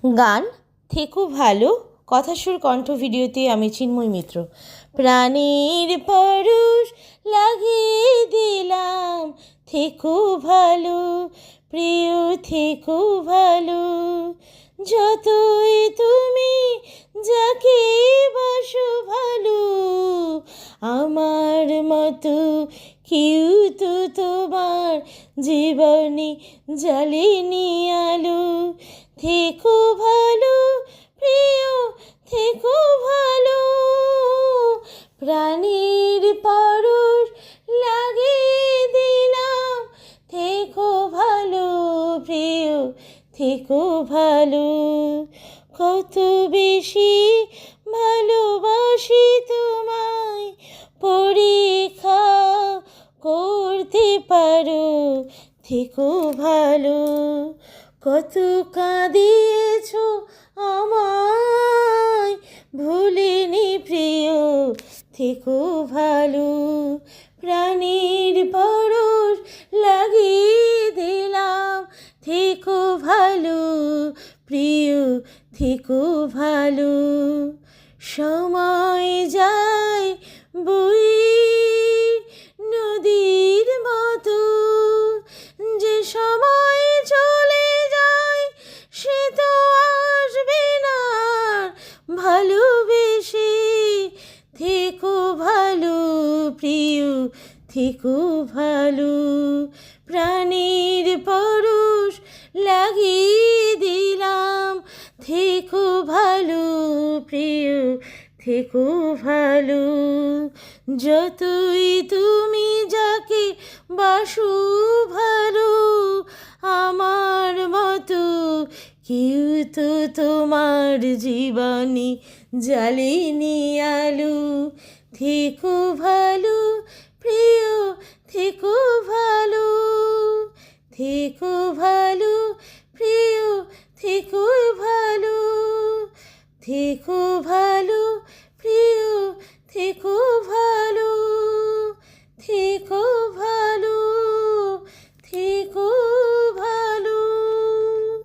গান থেকো ভালো, কথাসুর কণ্ঠ ভিডিওতে আমি চিন্ময় মিত্র। প্রাণের পরশ লাগিয়ে দিলাম, থেকো ভালো প্রিয়, থেকো ভালো। যতই তুমি যাকে বাসো ভালো, আমার মতো কেউ তো তোমার জীবনে জ্বালেনি আলো। থেকো ভালো প্রিয়, থেকো ভালো। প্রাণের পরশ লাগিয়ে দিলাম, থেকো ভালো প্রিয়, থেকো ভালো। কত বেশি ভালোবাসি তোমায়, পরীক্ষা করতে পারো, থেকো ভালো। কত কাঁদিয়েছ আমায়, ভুলিনি প্রিয়, থেকো ভালো। প্রাণের পরশ লাগিয়ে দিলাম, থেকো ভালো প্রিয়, থেকো ভালো। সময় যায় বয়ে নদীর মতো, যে সময় চলে যায় সে তো আসবে না। ভালোবেসে থেকো ভালো প্রিয়, থেকো ভালো। প্রাণের পরশ লাগিয়ে দিলাম, থেকো ভালো প্রিয়, থেকো ভালো। যতই তুমি যাকে বাসো ভালো, আমার মতো কেউ তো তোমার জীবনে জ্বালেনি আলো। থেকো ভালো